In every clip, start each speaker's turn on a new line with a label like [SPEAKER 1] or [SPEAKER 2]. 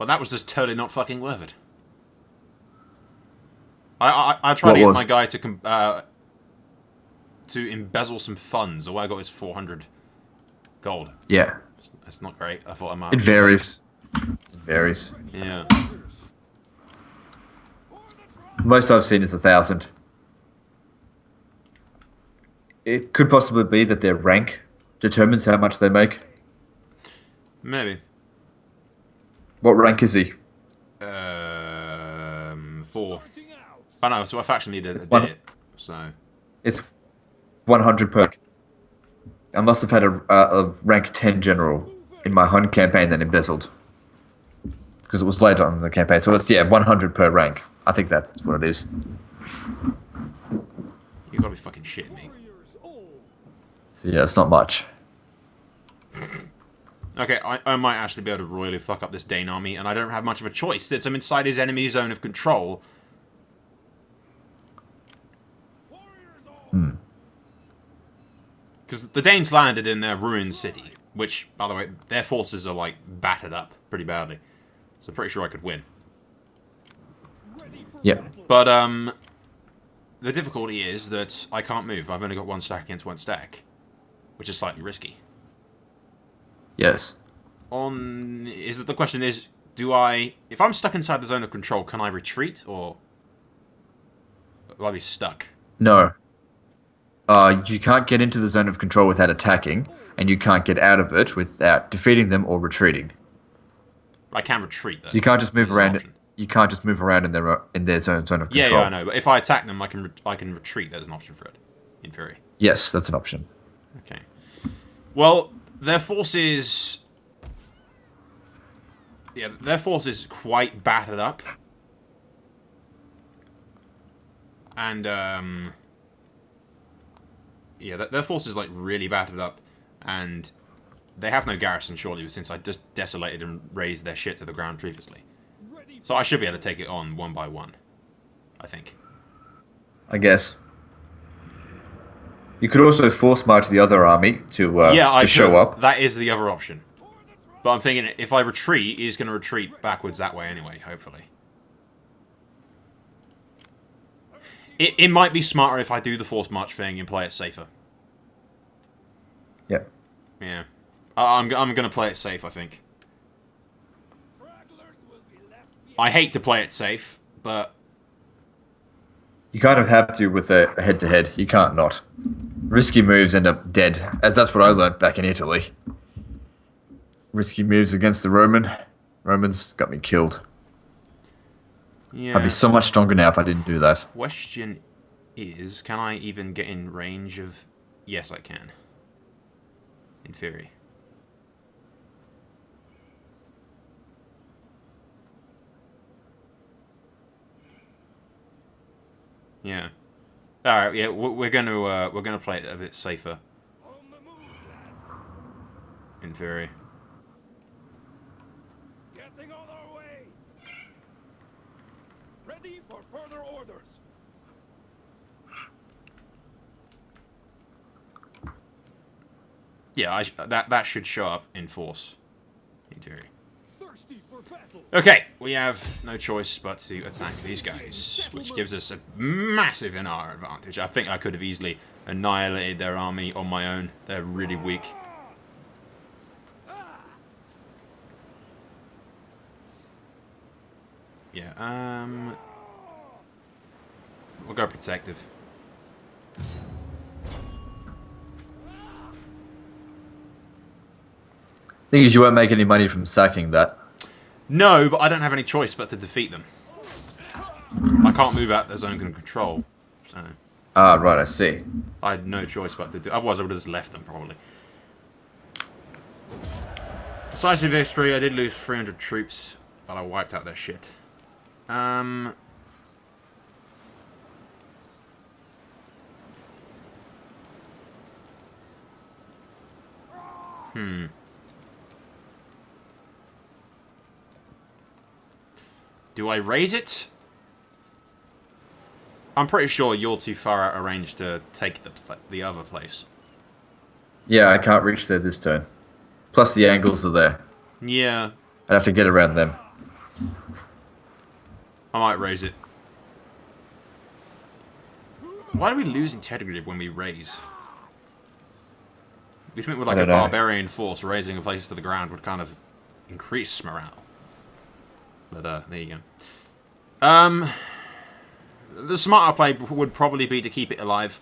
[SPEAKER 1] Well, that was just totally not fucking worth it. I tried to get my guy to embezzle some funds. All I got is 400 gold.
[SPEAKER 2] Yeah.
[SPEAKER 1] That's not great. I thought I might.
[SPEAKER 2] It varies. It varies.
[SPEAKER 1] Yeah.
[SPEAKER 2] Most I've seen is 1,000. It could possibly be that their rank determines how much they make.
[SPEAKER 1] Maybe.
[SPEAKER 2] What rank is he?
[SPEAKER 1] 4. Oh no, so I've actually did it. So.
[SPEAKER 2] It's 100 per. I must have had a rank 10 general in my home campaign that embezzled. Because it was later on in the campaign. So it's, 100 per rank. I think that's what it is.
[SPEAKER 1] You gotta be fucking shitting me.
[SPEAKER 2] So yeah, it's not much.
[SPEAKER 1] Okay, I might actually be able to royally fuck up this Dane army, and I don't have much of a choice. Since I'm inside his enemy zone of control. Because the Danes landed in their ruined city, which, by the way, their forces are, like, battered up pretty badly. So I'm pretty sure I could win.
[SPEAKER 2] Yeah.
[SPEAKER 1] But, the difficulty is that I can't move. I've only got 1 stack against 1 stack, which is slightly risky.
[SPEAKER 2] Yes.
[SPEAKER 1] The question is, if I'm stuck inside the zone of control, can I retreat, or will I be stuck?
[SPEAKER 2] No. You can't get into the zone of control without attacking, and you can't get out of it without defeating them or retreating.
[SPEAKER 1] I can retreat, though.
[SPEAKER 2] So you can't just move around. You can't just move around in their zone of control.
[SPEAKER 1] Yeah, I know. But if I attack them, I can retreat. There's an option for it, in theory.
[SPEAKER 2] Yes, that's an option.
[SPEAKER 1] Okay. Well, their forces. Yeah, their force is quite battered up, and yeah, their force is like really battered up, and they have no garrison, surely, since I just desolated and razed their shit to the ground previously. So I should be able to take it on 1 by 1, I think.
[SPEAKER 2] I guess. You could also force march the other army to show up.
[SPEAKER 1] That is the other option. But I'm thinking if I retreat, he's going to retreat backwards that way anyway, hopefully. It might be smarter if I do the force march thing and play it safer.
[SPEAKER 2] Yep.
[SPEAKER 1] Yeah. I'm going to play it safe, I think. I hate to play it safe, but...
[SPEAKER 2] You kind of have to with a head-to-head. You can't not. Risky moves end up dead, as that's what I learnt back in Italy. Risky moves against the Romans got me killed.
[SPEAKER 1] Yeah.
[SPEAKER 2] I'd be so much stronger now if I didn't do that.
[SPEAKER 1] Question is, can I even get in range of... Yes, I can. In theory. Yeah. All right. Yeah, we're gonna play it a bit safer. In theory.
[SPEAKER 3] Getting on our way. Ready for further orders.
[SPEAKER 1] Yeah, that should show up in force. In theory. Okay, we have no choice but to attack these guys, which gives us a massive in our advantage. I think I could have easily annihilated their army on my own. They're really weak. Yeah, we'll go protective.
[SPEAKER 2] Thing is, you won't make any money from sacking that.
[SPEAKER 1] No, but I don't have any choice but to defeat them. I can't move out their zone of control. So.
[SPEAKER 2] Ah, right, I see.
[SPEAKER 1] I had no choice but to do. Otherwise, I would have just left them, probably. Decisive victory. I did lose 300 troops, but I wiped out their shit. Do I raise it? I'm pretty sure you're too far out of range to take the other place.
[SPEAKER 2] Yeah, I can't reach there this turn. Plus the angles are there.
[SPEAKER 1] Yeah.
[SPEAKER 2] I'd have to get around them.
[SPEAKER 1] I might raise it. Why do we lose integrity when we raise? We think with like a
[SPEAKER 2] don't know.
[SPEAKER 1] barbarian force, raising a place to the ground would kind of increase morale. But there you go. The smarter play would probably be to keep it alive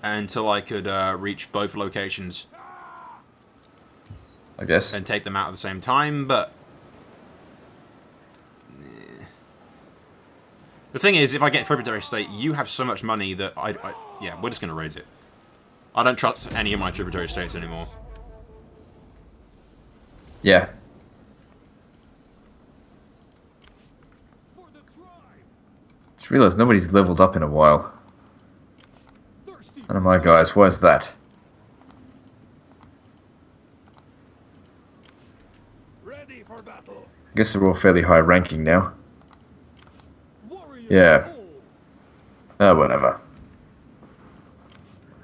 [SPEAKER 1] until I could reach both locations
[SPEAKER 2] I guess.
[SPEAKER 1] and take them out at the same time, but the thing is, if I get tributary state, you have so much money that yeah, we're just going to raise it. I don't trust any of my tributary states anymore.
[SPEAKER 2] Yeah.
[SPEAKER 3] For the tribe.
[SPEAKER 2] Just realised nobody's leveled up in a while.
[SPEAKER 3] Thirsty.
[SPEAKER 2] Oh my guys, where's that?
[SPEAKER 3] Ready for battle.
[SPEAKER 2] I guess they're all fairly high ranking now.
[SPEAKER 3] Warriors
[SPEAKER 2] Yeah.
[SPEAKER 3] all.
[SPEAKER 2] Oh, whatever.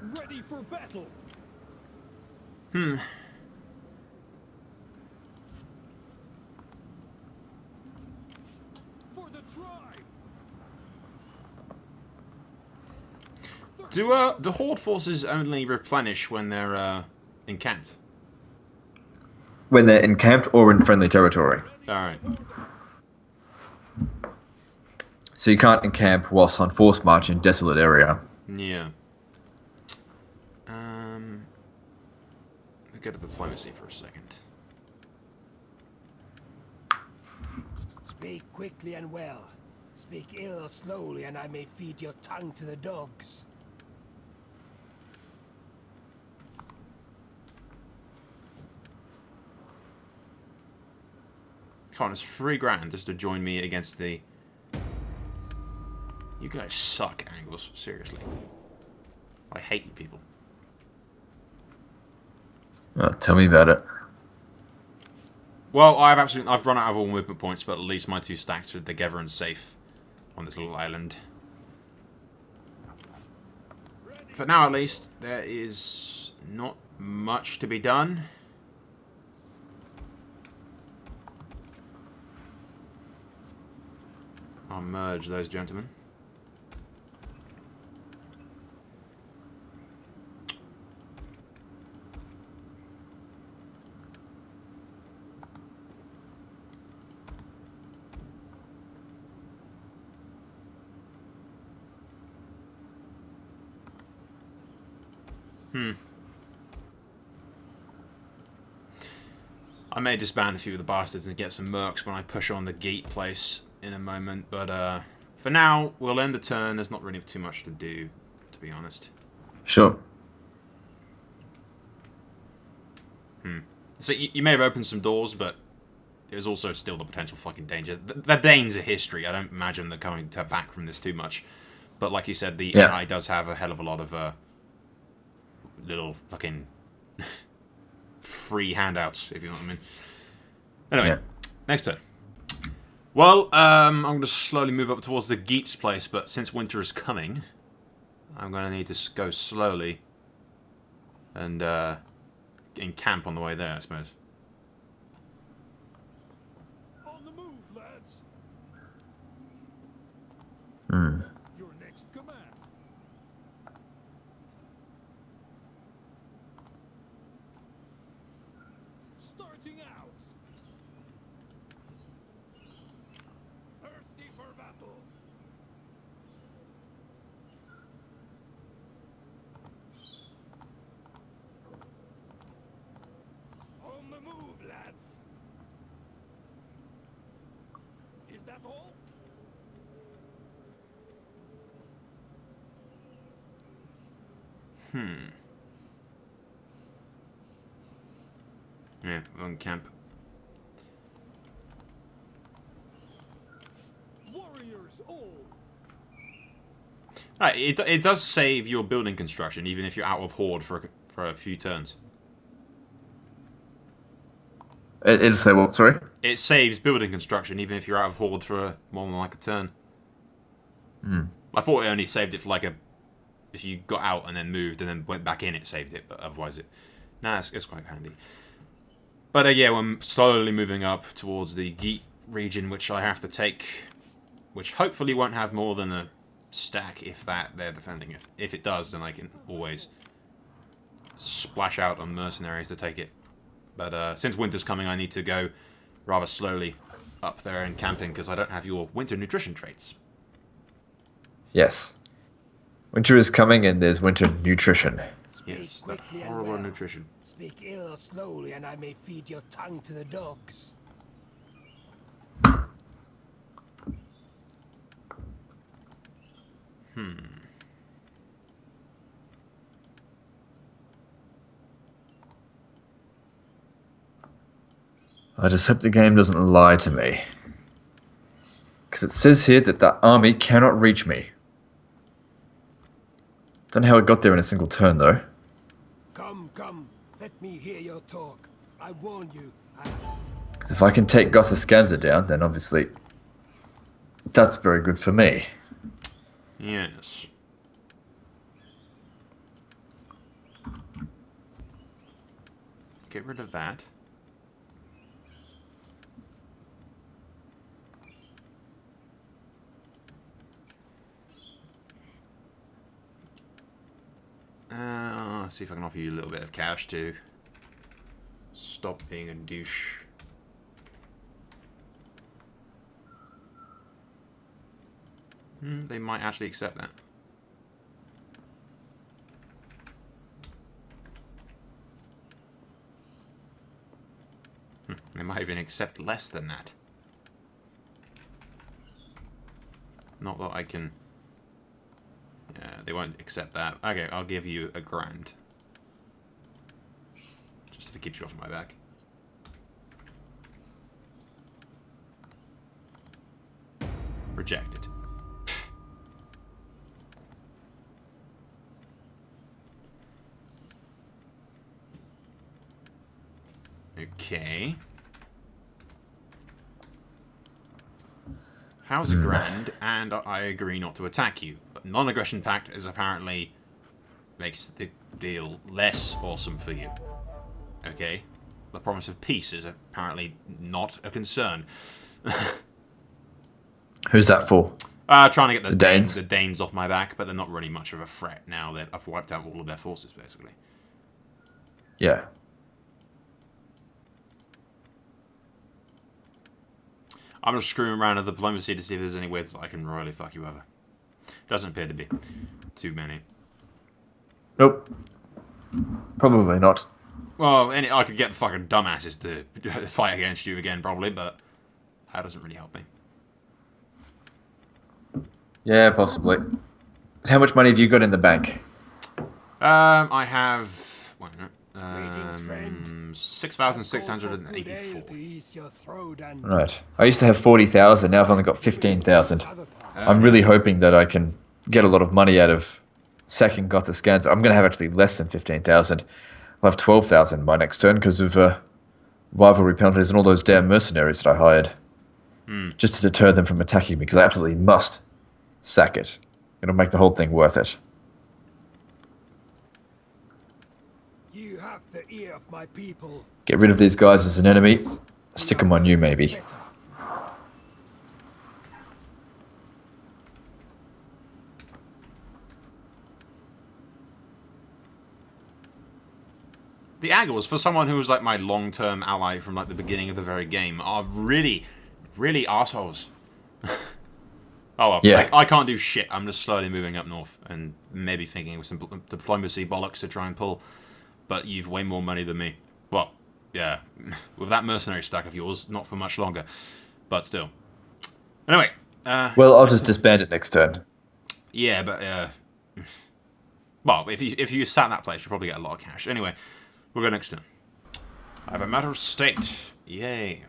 [SPEAKER 3] Ready for battle. For the tribe.
[SPEAKER 1] Do the Horde forces only replenish when they're encamped?
[SPEAKER 2] When they're encamped or in friendly territory.
[SPEAKER 1] Alright.
[SPEAKER 2] So you can't encamp whilst on force march in desolate area.
[SPEAKER 1] Yeah. We'll go to diplomacy for a second.
[SPEAKER 4] Speak quickly and well. Speak ill or slowly, and I may feed your tongue to the dogs.
[SPEAKER 1] Come on, it's $3,000 just to join me against the... You guys suck, Angles. Seriously. I hate you people.
[SPEAKER 2] Oh, tell me about it.
[SPEAKER 1] Well, I've run out of all movement points, but at least my 2 stacks are together and safe on this little island. For now, at least, there is not much to be done. I'll merge those gentlemen. I may disband a few of the bastards and get some mercs when I push on the gate place in a moment, but for now, we'll end the turn. There's not really too much to do, to be honest.
[SPEAKER 2] Sure.
[SPEAKER 1] So you may have opened some doors, but there's also still the potential fucking danger. The Danes are history. I don't imagine they're coming back from this too much. But like you said, the AI does have a hell of a lot of little fucking free handouts, if you know what I mean. Anyway, next turn. Well, I'm going to slowly move up towards the Geats place, but since winter is coming, I'm going to need to go slowly and encamp on the way there, I suppose.
[SPEAKER 3] On the move, lads. Your next command. Starting out. Thirsty for battle. On the move, lads. Is that all?
[SPEAKER 1] Yeah, on camp.
[SPEAKER 3] Warriors all.
[SPEAKER 1] It does save your building construction, even if you're out of Horde for a few turns.
[SPEAKER 2] It'll say what, sorry?
[SPEAKER 1] It saves building construction, even if you're out of Horde for more than like a turn. I thought it only saved it for like if you got out and then moved and then went back in, it saved it, but otherwise it... Nah, it's quite handy. But yeah, we're slowly moving up towards the Geet region, which I have to take, which hopefully won't have more than a stack, if that, they're defending it. If it does, then I can always splash out on mercenaries to take it. But since winter's coming, I need to go rather slowly up there and camping, because I don't have your winter nutrition traits.
[SPEAKER 2] Yes. Winter is coming and there's winter nutrition.
[SPEAKER 1] Yes, that
[SPEAKER 4] quickly and
[SPEAKER 1] horrible
[SPEAKER 4] well.
[SPEAKER 1] nutrition.
[SPEAKER 4] Speak ill or slowly, and I may feed your tongue to the dogs.
[SPEAKER 2] I just hope the game doesn't lie to me. Because it says here that the army cannot reach me. Don't know how it got there in a single turn, though.
[SPEAKER 4] Come, come, let me hear your talk. I warn you.
[SPEAKER 2] 'Cause if I can take Gothiscanza down, then obviously that's very good for me.
[SPEAKER 1] Yes. Get rid of that. I'll see if I can offer you a little bit of cash to stop being a douche. They might actually accept that. They might even accept less than that. Not that I can... Yeah, they won't accept that. Okay, I'll give you £1,000. Just if it keeps you off my back. Rejected. Okay. How's £1,000? And I agree not to attack you. But non-aggression pact is apparently makes the deal less awesome for you. Okay. The promise of peace is apparently not a concern.
[SPEAKER 2] Who's that for?
[SPEAKER 1] Trying to get
[SPEAKER 2] The Danes?
[SPEAKER 1] the Danes off my back, but they're not really much of a threat now that I've wiped out all of their forces, basically.
[SPEAKER 2] Yeah.
[SPEAKER 1] I'm just screwing around with diplomacy to see if there's any ways that I can royally fuck you over. Doesn't appear to be too many.
[SPEAKER 2] Nope. Probably not.
[SPEAKER 1] Well, I could get the fucking dumbasses to fight against you again, probably, but that doesn't really help me.
[SPEAKER 2] Yeah, possibly. How much money have you got in the bank?
[SPEAKER 1] I have... Wait a minute.
[SPEAKER 4] Greetings, friend.
[SPEAKER 1] 6,684.
[SPEAKER 4] To ease your throat and
[SPEAKER 2] Right. I used to have 40,000, now I've only got 15,000. I'm really hoping that I can get a lot of money out of sacking Gothiscanza. I'm going to have actually less than 15,000. I'll have 12,000 by next turn because of rivalry penalties and all those damn mercenaries that I hired. Just to deter them from attacking me, because I absolutely must sack it. It'll make the whole thing worth it.
[SPEAKER 4] you have the ear of my people.
[SPEAKER 2] Get rid of these guys as an enemy. Stick them on you, maybe.
[SPEAKER 4] Better.
[SPEAKER 1] The Angles, for someone who was like my long-term ally from like the beginning of the very game, are really, really assholes. Oh well,
[SPEAKER 2] Yeah.
[SPEAKER 1] like, I can't do shit. I'm just slowly moving up north and maybe thinking with some diplomacy bollocks to try and pull. But you've way more money than me. Well, yeah, with that mercenary stack of yours, not for much longer. But still. Anyway.
[SPEAKER 2] Well, I'll just disband it next turn.
[SPEAKER 1] Yeah, but well, if you sat in that place, you'll probably get a lot of cash. Anyway, we'll go next turn. I have a matter of state. Yay.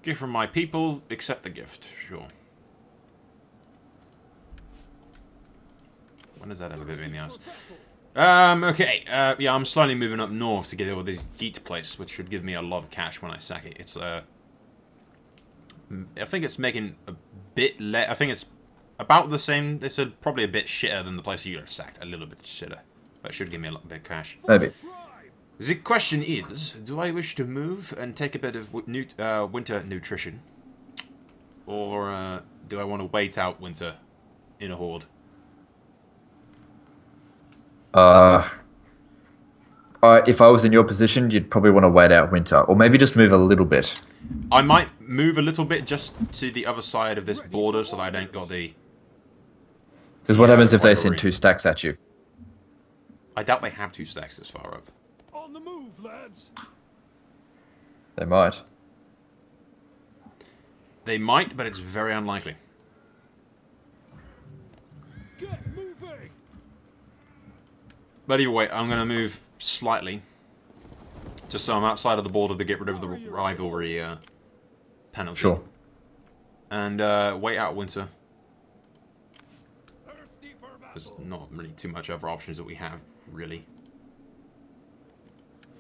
[SPEAKER 1] Gift from my people, accept the gift. Sure. When does that ever give me in the ass? Okay. Yeah, I'm slowly moving up north to get all this Geet place, which should give me a lot of cash when I sack it. It's, I think it's making a bit I think it's about the same. They said probably a bit shitter than the place you got sacked. A little bit shitter. That should give me a lot bit of cash.
[SPEAKER 2] Maybe.
[SPEAKER 1] The question is, do I wish to move and take a bit of winter nutrition? Or do I want to wait out winter in a horde?
[SPEAKER 2] If I was in your position, you'd probably want to wait out winter. Or maybe just move a little bit.
[SPEAKER 1] I might move a little bit just to the other side of this border so that I don't got the...
[SPEAKER 2] Because what happens if they
[SPEAKER 1] rivalry.
[SPEAKER 2] send 2 stacks at you?
[SPEAKER 1] I doubt they have 2 stacks this far up.
[SPEAKER 3] On the move, lads.
[SPEAKER 2] They might.
[SPEAKER 1] They might, but it's very unlikely.
[SPEAKER 3] Get moving.
[SPEAKER 1] But either way, I'm going to move slightly. Just so I'm outside of the border to get rid of the rivalry penalty.
[SPEAKER 2] Sure.
[SPEAKER 1] And wait out winter.
[SPEAKER 3] Thirsty for
[SPEAKER 1] There's
[SPEAKER 3] battle.
[SPEAKER 1] not really too much other options that we have, really.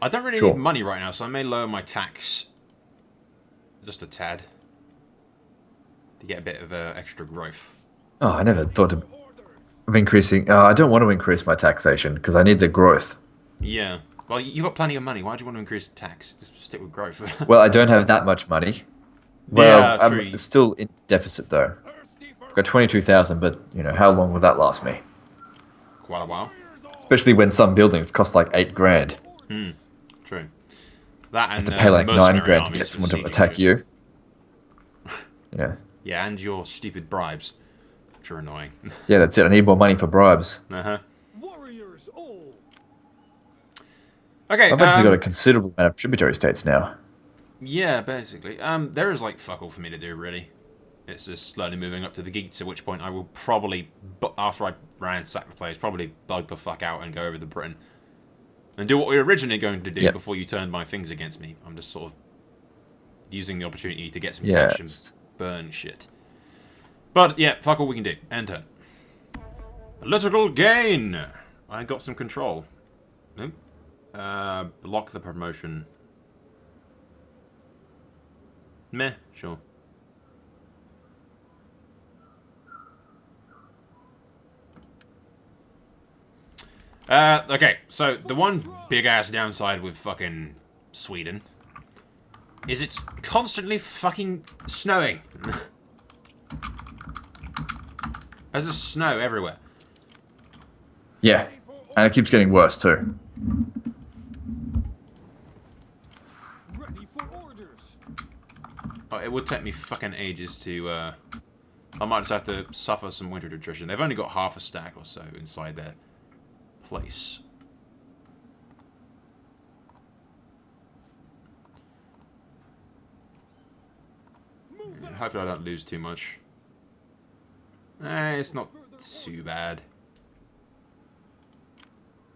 [SPEAKER 1] I don't really
[SPEAKER 2] Sure.
[SPEAKER 1] need money right now, so I may lower my tax just a tad to get a bit of extra growth.
[SPEAKER 2] Oh, I never thought of
[SPEAKER 3] Orders.
[SPEAKER 2] increasing... I don't want to increase my taxation, because I need the growth.
[SPEAKER 1] Yeah. Well, you got plenty of money. Why do you want to increase the tax? Just stick with growth.
[SPEAKER 2] Well, I don't have that much money. Well,
[SPEAKER 1] Yeah, true.
[SPEAKER 2] I'm still in deficit, though.
[SPEAKER 3] Thirsty for
[SPEAKER 2] I've got 22,000, but, you know, how long will that last me?
[SPEAKER 1] Quite a while.
[SPEAKER 3] warriors all.
[SPEAKER 2] Especially when some buildings cost like 8 grand.
[SPEAKER 1] True. That and
[SPEAKER 2] To pay like 9
[SPEAKER 1] mercenary
[SPEAKER 2] grand to
[SPEAKER 1] armies
[SPEAKER 2] get
[SPEAKER 1] for
[SPEAKER 2] someone to
[SPEAKER 1] siege
[SPEAKER 2] attack
[SPEAKER 1] orders.
[SPEAKER 2] you. Yeah.
[SPEAKER 1] Yeah, and your stupid bribes, which are annoying.
[SPEAKER 2] Yeah, that's it. I need more money for bribes.
[SPEAKER 1] Uh-huh.
[SPEAKER 3] Warriors all.
[SPEAKER 1] Okay,
[SPEAKER 2] I've actually got a considerable amount of tributary states now.
[SPEAKER 1] yeah, basically. There is like fuck all for me to do, really. It's just slowly moving up to the geeks, at which point I will probably, after I ransack the place, probably bug the fuck out and go over to Britain. And do what we were originally going to do
[SPEAKER 2] Yep.
[SPEAKER 1] before you turned my things against me. I'm just sort of using the opportunity to get some
[SPEAKER 2] Yeah,
[SPEAKER 1] cash and burn shit. But yeah, fuck all we can do. End turn. Political gain! I got some control. Nope. Block the promotion. Meh, sure. Okay, so the one big ass downside with fucking Sweden is it's constantly fucking snowing. There's just snow everywhere.
[SPEAKER 2] Yeah. And it keeps getting worse, too.
[SPEAKER 3] Ready for orders.
[SPEAKER 1] Oh, it would take me fucking ages to, I might just have to suffer some winter nutrition. They've only got half a stack or so inside their place.
[SPEAKER 3] Move out.
[SPEAKER 1] Hopefully I don't lose too much. It's not too bad.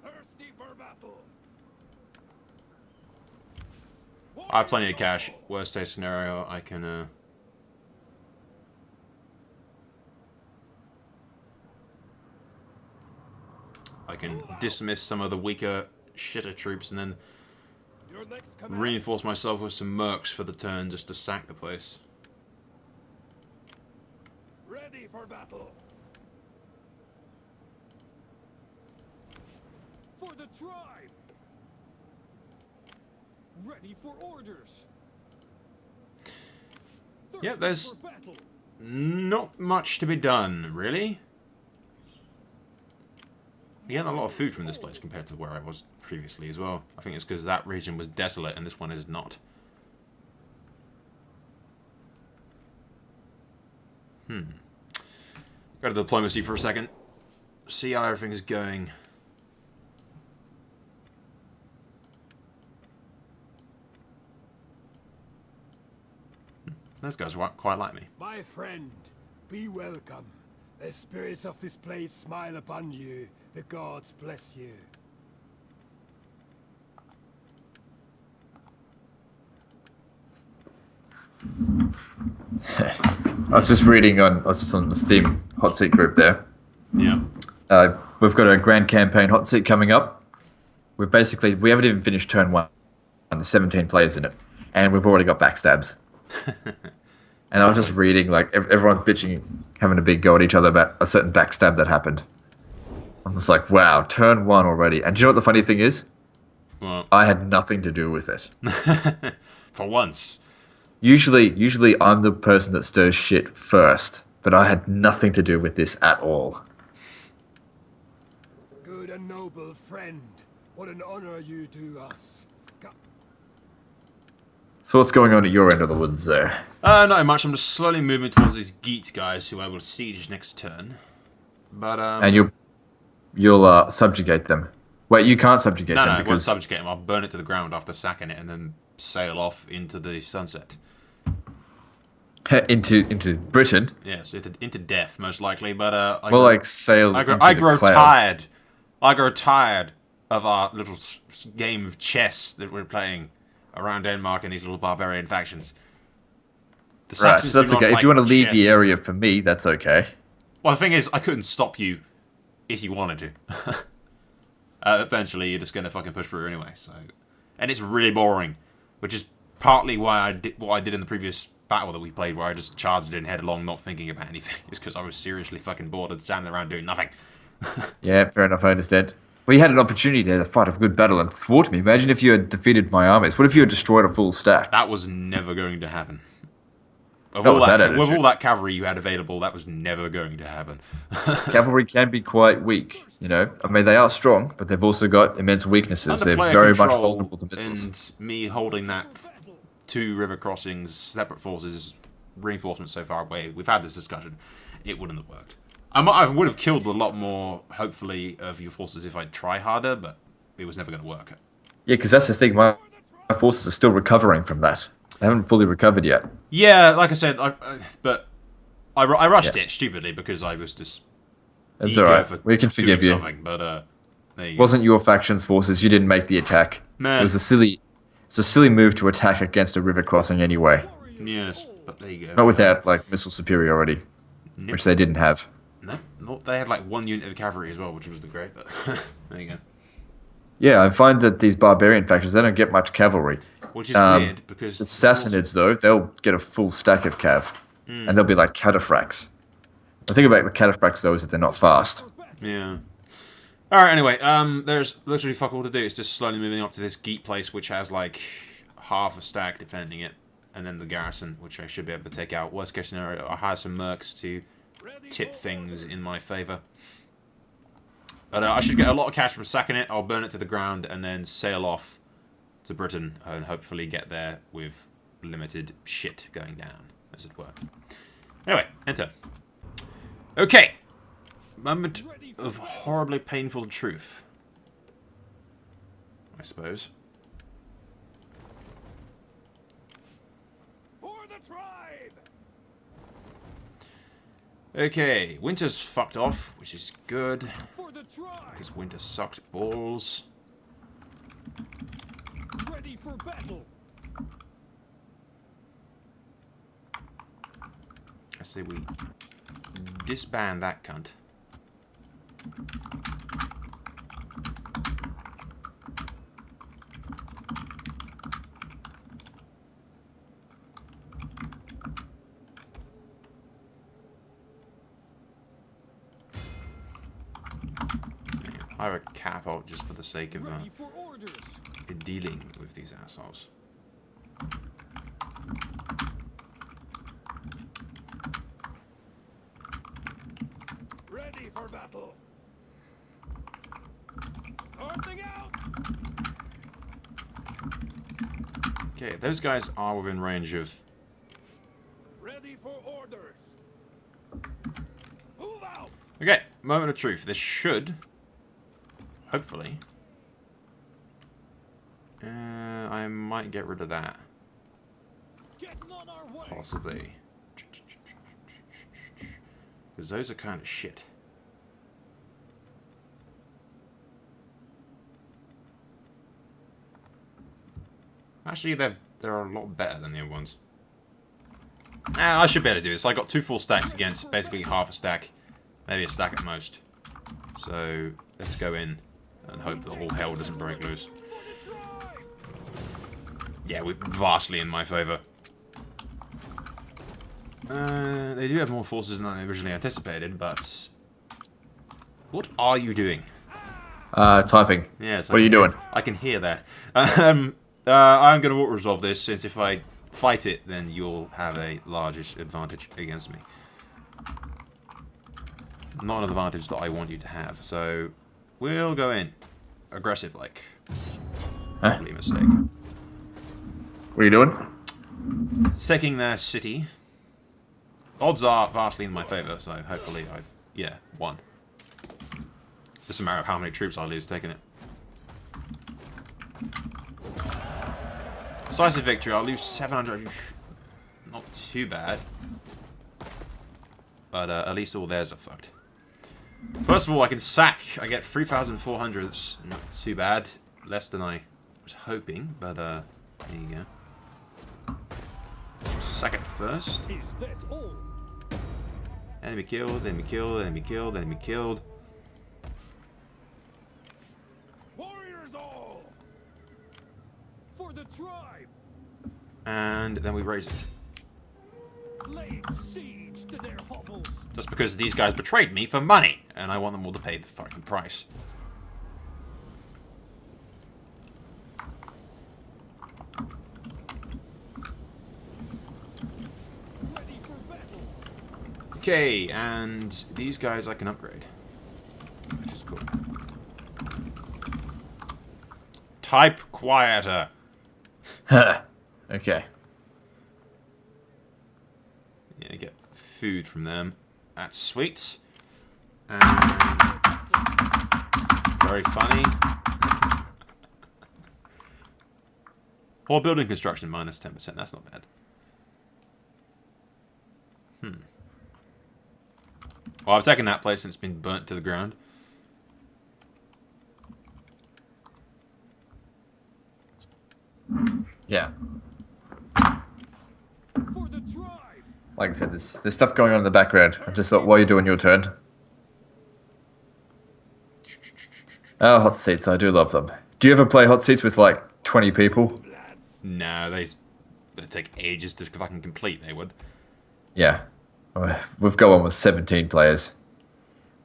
[SPEAKER 3] Thirsty for battle.
[SPEAKER 1] I have plenty of cash. Worst case scenario, I can, I can dismiss some of the weaker, shitter troops and then
[SPEAKER 3] Your next command.
[SPEAKER 1] reinforce myself with some mercs for the turn just to sack the place.
[SPEAKER 3] Ready for battle. For the tribe. Ready for orders.
[SPEAKER 1] Yeah,
[SPEAKER 3] Thirsty
[SPEAKER 1] there's
[SPEAKER 3] for battle.
[SPEAKER 1] not much to be done, really. We get a lot of food from this place compared to where I was previously as well. I think it's because that region was desolate and this one is not. Go to diplomacy for a second. See how everything's going. Those guys quite like me.
[SPEAKER 4] My friend, be welcome. The spirits of this place smile upon you. The gods bless you.
[SPEAKER 2] I was just reading on... I was just on the Steam hot seat group there.
[SPEAKER 1] Yeah.
[SPEAKER 2] We've got a grand campaign hot seat coming up. We haven't even finished turn 1. There's 17 players in it. And we've already got backstabs. And I was just reading, like, everyone's bitching, having a big go at each other about a certain backstab that happened. I'm just like, wow, turn 1 already. And do you know what the funny thing is?
[SPEAKER 1] Well,
[SPEAKER 2] I had nothing to do with it.
[SPEAKER 1] for once.
[SPEAKER 2] Usually I'm the person that stirs shit first, but I had nothing to do with this at all.
[SPEAKER 4] Good and noble friend, what an honor you do us.
[SPEAKER 2] So what's going on at your end of the woods there?
[SPEAKER 1] Not much. I'm just slowly moving towards these Geet guys who I will siege next turn. But,
[SPEAKER 2] And you'll subjugate them. Wait, you can't subjugate
[SPEAKER 1] no,
[SPEAKER 2] them
[SPEAKER 1] I won't
[SPEAKER 2] because
[SPEAKER 1] subjugate them. I'll burn it to the ground after sacking it and then sail off into the sunset.
[SPEAKER 2] into Britain.
[SPEAKER 1] Yes, into death, most likely. But,
[SPEAKER 2] More like sail
[SPEAKER 1] I
[SPEAKER 2] into
[SPEAKER 1] grow
[SPEAKER 2] the clouds.
[SPEAKER 1] tired. I grow tired of our little game of chess that we're playing around Denmark and these little barbarian factions. The
[SPEAKER 2] Right,
[SPEAKER 1] Saxons
[SPEAKER 2] so that's
[SPEAKER 1] do not
[SPEAKER 2] okay.
[SPEAKER 1] like
[SPEAKER 2] If you want to leave the
[SPEAKER 1] chess.
[SPEAKER 2] area for me, that's okay.
[SPEAKER 1] Well, the thing is, I couldn't stop you if you wanted to. Eventually, you're just going to fucking push through anyway. So, and it's really boring, which is partly why I did what I did in the previous battle that we played, where I just charged in headlong, not thinking about anything. It's because I was seriously fucking bored and standing around doing nothing.
[SPEAKER 2] Yeah, fair enough, I understand. Well, you had an opportunity there to fight a good battle and thwart me. Imagine if you had defeated my armies. What if you had destroyed a full stack?
[SPEAKER 1] That was never going to happen. With
[SPEAKER 2] Not
[SPEAKER 1] all
[SPEAKER 2] with that
[SPEAKER 1] with
[SPEAKER 2] attitude.
[SPEAKER 1] all that cavalry you had available, that was never going to happen.
[SPEAKER 2] Cavalry can be quite weak, you know. I mean, they are strong, but they've also got immense weaknesses.
[SPEAKER 1] Under
[SPEAKER 2] They're
[SPEAKER 1] player
[SPEAKER 2] very much
[SPEAKER 1] control
[SPEAKER 2] vulnerable to missiles.
[SPEAKER 1] And me holding that 2 river crossings, separate forces, reinforcements so far away, we've had this discussion, it wouldn't have worked. I would have killed a lot more, hopefully, of your forces if I'd try harder, but it was never going to work.
[SPEAKER 2] Yeah, because that's the thing. My forces are still recovering from that. They haven't fully recovered yet.
[SPEAKER 1] Yeah, like I said, I rushed
[SPEAKER 2] Yeah.
[SPEAKER 1] it stupidly because I was just
[SPEAKER 2] It's
[SPEAKER 1] eager
[SPEAKER 2] alright.
[SPEAKER 1] for
[SPEAKER 2] We can forgive
[SPEAKER 1] doing
[SPEAKER 2] you.
[SPEAKER 1] something, but there you
[SPEAKER 2] It
[SPEAKER 1] go.
[SPEAKER 2] wasn't your faction's forces. You didn't make the attack.
[SPEAKER 1] Man.
[SPEAKER 2] It was a silly move to attack against a river crossing anyway.
[SPEAKER 1] Yes, but there you go.
[SPEAKER 2] Not without like missile superiority,
[SPEAKER 1] Nope.
[SPEAKER 2] which they didn't have.
[SPEAKER 1] No, they had like 1 unit of cavalry as well, which was great, but there you go.
[SPEAKER 2] Yeah, I find that these barbarian factions, they don't get much cavalry.
[SPEAKER 1] Which is weird, because...
[SPEAKER 2] The Sassanids, though, they'll get a full stack of cav. And they'll be like cataphracts. The thing about the cataphracts, though, is that they're not fast.
[SPEAKER 1] Yeah. Alright, anyway, there's literally fuck all to do. It's just slowly moving up to this Geet place, which has like half a stack defending it. And then the garrison, which I should be able to take out. Worst case scenario, I hire some mercs to tip things in my favour. But I should get a lot of cash from sacking it. I'll burn it to the ground and then sail off to Britain and hopefully get there with limited shit going down, as it were. Anyway, enter. Okay. Moment of horribly painful truth, I suppose.
[SPEAKER 3] For the tribe!
[SPEAKER 1] Okay, winter's fucked off, which is good,
[SPEAKER 3] For the tribe!
[SPEAKER 1] because winter sucks balls.
[SPEAKER 3] Ready for battle!
[SPEAKER 1] I say we disband that cunt. Hire a catapult just for the sake of
[SPEAKER 3] Ready for orders!
[SPEAKER 1] dealing with these assholes.
[SPEAKER 3] Ready for battle! Starting out!
[SPEAKER 1] Okay, those guys are within range of...
[SPEAKER 3] Ready for orders! Move out!
[SPEAKER 1] Okay, moment of truth. This should, hopefully... I might get rid of that.
[SPEAKER 3] Getting on our way!
[SPEAKER 1] Possibly. Because those are kind of shit. Actually, they're a lot better than the other ones. I should be able to do this. I got 2 full stacks against basically half a stack. Maybe a stack at most. So, let's go in and hope that all hell doesn't break loose.
[SPEAKER 3] For the tribe!
[SPEAKER 1] Yeah, we're vastly in my favour. They do have more forces than I originally anticipated, but What are you doing?
[SPEAKER 2] Typing.
[SPEAKER 1] Yes.
[SPEAKER 2] What are you doing?
[SPEAKER 1] I can hear that. I'm going to auto-resolve this, since if I fight it, then you'll have a largest advantage against me. Not an advantage that I want you to have. So, we'll go in. Aggressive-like.
[SPEAKER 2] Huh?
[SPEAKER 1] Probably a mistake.
[SPEAKER 2] What are you doing?
[SPEAKER 1] Taking their city. Odds are vastly in my favour, so hopefully I've, won. Just a matter of how many troops I lose taking it. Decisive victory, I'll lose 700. Not too bad. But at least all theirs are fucked. First of all, I can sack. I get 3,400. That's not too bad. Less than I was hoping, but there you go. Sack it first.
[SPEAKER 3] Is that all?
[SPEAKER 1] Enemy killed, enemy killed, enemy killed, enemy killed.
[SPEAKER 3] Warriors all! For the tribe!
[SPEAKER 1] And then we raise it.
[SPEAKER 3] Laying siege to their hovels!
[SPEAKER 1] Just because these guys betrayed me for money, and I want them all to pay the fucking price.
[SPEAKER 3] Ready for battle!
[SPEAKER 1] Okay, and these guys I can upgrade. Which is cool. Type quieter.
[SPEAKER 2] Huh. Okay.
[SPEAKER 1] Yeah, get food from them. That's sweet. And very funny. Or building construction minus 10%. That's not bad. Well, I've taken that place and it's been burnt to the ground.
[SPEAKER 2] Yeah.
[SPEAKER 3] For the tribe!
[SPEAKER 2] Like I said, there's stuff going on in the background. I just thought, while you're doing your turn. Oh, hot seats. I do love them. Do you ever play hot seats with like 20 people?
[SPEAKER 3] Lads!
[SPEAKER 1] No, they'd take ages to fucking complete, they would.
[SPEAKER 2] Yeah. We've got one with 17 players.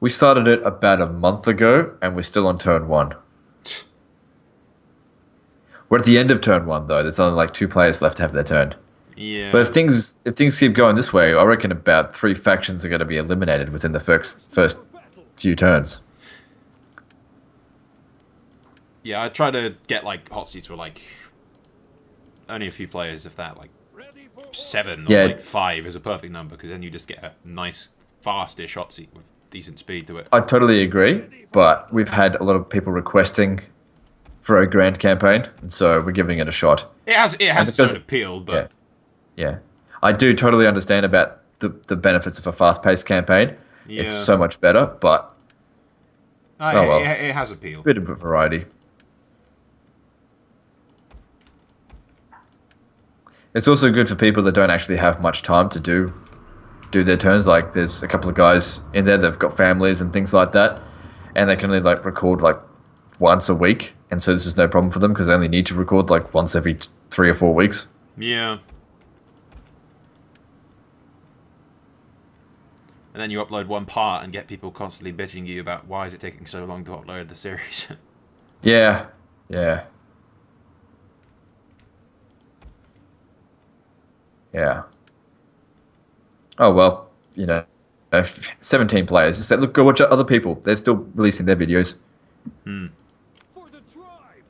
[SPEAKER 2] We started it about a month ago, and we're still on turn 1. We're at the end of turn 1, though. There's only like 2 players left to have their turn.
[SPEAKER 1] Yeah.
[SPEAKER 2] But if things keep going this way, I reckon about 3 factions are going to be eliminated within the first few turns.
[SPEAKER 1] Yeah, I try to get like hot seats with like only a few players, if that, like
[SPEAKER 3] Ready for
[SPEAKER 1] 7 or
[SPEAKER 2] Yeah.
[SPEAKER 1] like 5 is a perfect number, because then you just get a nice, fast-ish hot seat with decent speed to it.
[SPEAKER 2] I totally agree, but we've had a lot of people requesting for a grand campaign, and so we're giving it a shot.
[SPEAKER 1] It has its
[SPEAKER 2] because-
[SPEAKER 1] own appeal, but
[SPEAKER 2] Yeah. I do totally understand about the benefits of a fast-paced campaign.
[SPEAKER 1] yeah,
[SPEAKER 2] It's so much better, but oh well.
[SPEAKER 1] it has appeal.
[SPEAKER 2] bit of a variety. It's also good for people that don't actually have much time to do their turns. Like, there's a couple of guys in there that've got families and things like that, and they can only like record like once a week, and so this is no problem for them because they only need to record like once every 3 or 4 weeks.
[SPEAKER 1] Yeah. And then you upload one part and get people constantly bitching you about why is it taking so long to upload the series.
[SPEAKER 2] Yeah. Oh well, 17 players. Just say, look, go watch other people. They're still releasing their videos.
[SPEAKER 3] For the tribe!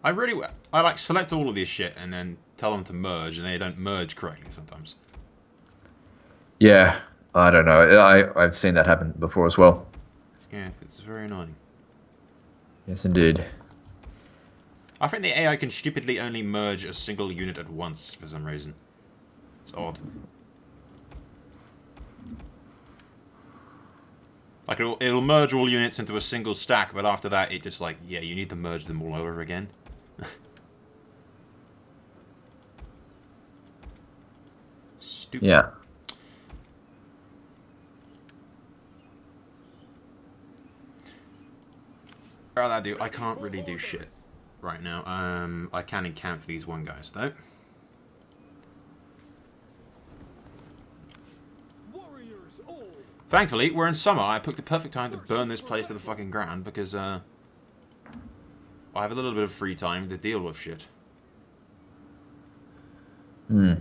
[SPEAKER 1] I like select all of this shit and then tell them to merge, and they don't merge correctly sometimes.
[SPEAKER 2] Yeah, I don't know. I've seen that happen before as well.
[SPEAKER 1] Yeah, it's very annoying.
[SPEAKER 2] Yes, indeed.
[SPEAKER 1] I think the AI can stupidly only merge a single unit at once for some reason. It's odd. Like, it'll merge all units into a single stack, but after that, it just like, yeah, you need to merge them all over again. Stupid.
[SPEAKER 2] Yeah.
[SPEAKER 1] Well, I do. I can't really do shit right now. I can encamp these one guys though.
[SPEAKER 3] Warriors all.
[SPEAKER 1] Thankfully, we're in summer. I picked the perfect time to burn this place to the fucking ground because I have a little bit of free time to deal with shit. Well,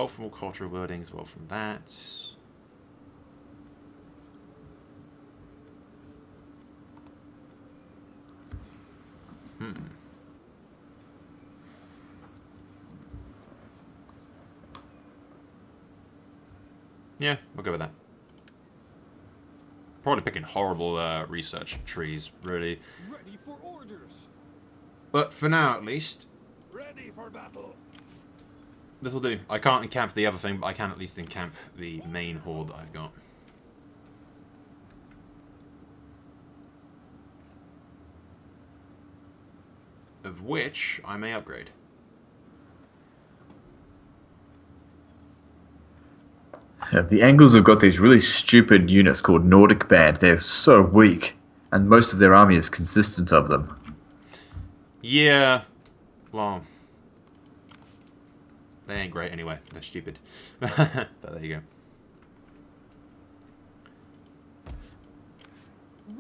[SPEAKER 1] from all cultural wordings, well, from that. Yeah, we'll go with that. Probably picking horrible research trees, really.
[SPEAKER 3] Ready for orders.
[SPEAKER 1] But for now, at least,
[SPEAKER 4] Ready for battle.
[SPEAKER 1] this'll do. I can't encamp the other thing, but I can at least encamp the main horde that I've got. Of which I may upgrade.
[SPEAKER 2] Yeah, the Angles have got these really stupid units called Nordic Band. They're so weak, and most of their army is consistent of them.
[SPEAKER 1] Yeah, well, they ain't great anyway. They're stupid. But there you go.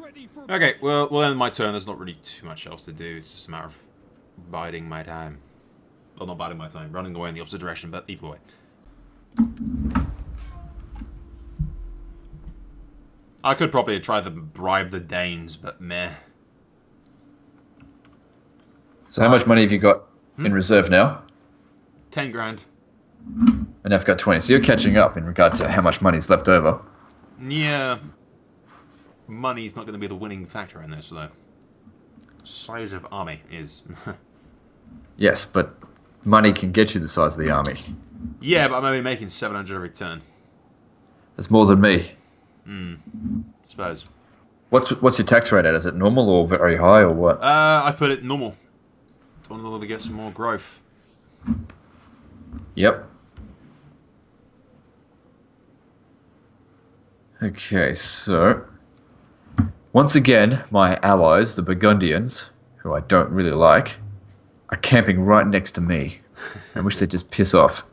[SPEAKER 3] Ready for
[SPEAKER 1] Okay, well, we'll end my turn. There's not really too much else to do. It's just a matter of biding my time. Well, not biding my time, running away in the opposite direction, but either way. I could probably try to bribe the Danes, but meh.
[SPEAKER 2] So how much money have you got in reserve now?
[SPEAKER 1] 10 grand.
[SPEAKER 2] And I've got 20. So you're catching up in regard to how much money's left over.
[SPEAKER 1] Yeah. Money's not going to be the winning factor in this, though. Size of army is.
[SPEAKER 2] Yes, but money can get you the size of the army.
[SPEAKER 1] Yeah, but I'm only making 700 every turn.
[SPEAKER 2] That's more than me.
[SPEAKER 1] Suppose.
[SPEAKER 2] What's your tax rate at? Is it normal or very high or what?
[SPEAKER 1] I put it normal. Don't want to get some more growth.
[SPEAKER 2] Yep. Okay, so once again, my allies, the Burgundians, who I don't really like, are camping right next to me. I wish they'd just piss off.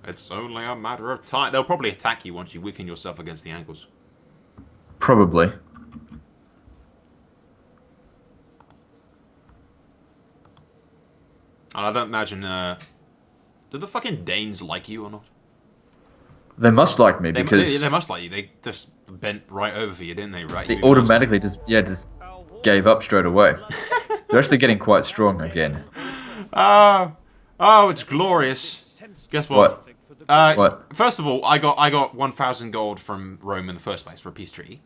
[SPEAKER 1] It's only a matter of time. They'll probably attack you once you weaken yourself against the Angles.
[SPEAKER 2] Probably.
[SPEAKER 1] And I don't imagine, do the fucking Danes like you or not?
[SPEAKER 2] They must like me
[SPEAKER 1] They,
[SPEAKER 2] because
[SPEAKER 1] they must like you. They just bent right over for you, didn't they? Right?
[SPEAKER 2] they automatically just gave up straight away. They're actually getting quite strong again.
[SPEAKER 1] Oh, it's glorious. Guess what?
[SPEAKER 2] What?
[SPEAKER 1] First of all, I got 1,000 gold from Rome in the first place for a peace treaty,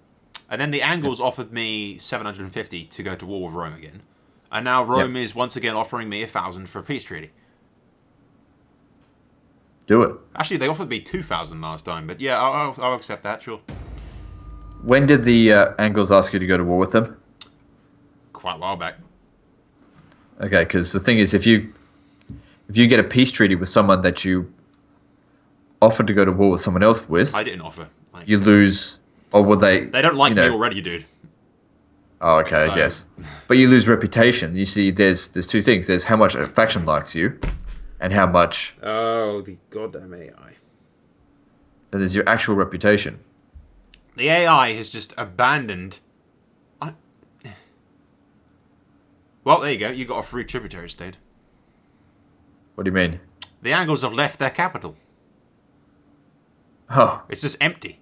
[SPEAKER 1] and then the Angles offered me 750 to go to war with Rome again, and now Rome is once again offering me 1,000 for a peace treaty.
[SPEAKER 2] Do it.
[SPEAKER 1] Actually, they offered me 2,000 last time, but yeah, I'll accept that, sure.
[SPEAKER 2] When did the Angles ask you to go to war with them?
[SPEAKER 1] Quite a while back.
[SPEAKER 2] Okay, because the thing is, if you get a peace treaty with someone that you offered to go to war with someone else with,
[SPEAKER 1] I didn't offer. Like,
[SPEAKER 2] you lose, or would they?
[SPEAKER 1] They don't like
[SPEAKER 2] you know,
[SPEAKER 1] me already, dude.
[SPEAKER 2] Oh, okay,
[SPEAKER 1] So-
[SPEAKER 2] I guess. But you lose reputation. You see, there's two things. There's how much a faction likes you, and how much.
[SPEAKER 1] Oh, the goddamn AI.
[SPEAKER 2] Then there's your actual reputation.
[SPEAKER 1] The AI has just abandoned. Well, there you go. You got a free tributary state.
[SPEAKER 2] What do you mean?
[SPEAKER 1] The Angles have left their capital.
[SPEAKER 2] Oh,
[SPEAKER 1] It's just empty.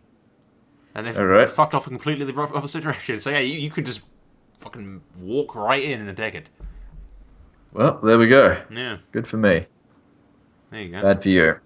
[SPEAKER 1] And they've
[SPEAKER 2] Alright.
[SPEAKER 1] fucked off in completely the opposite direction. So yeah, you can just fucking walk right in and take it.
[SPEAKER 2] well, there we go.
[SPEAKER 1] Yeah,
[SPEAKER 2] Good for me.
[SPEAKER 1] there you go.
[SPEAKER 2] Bad for you.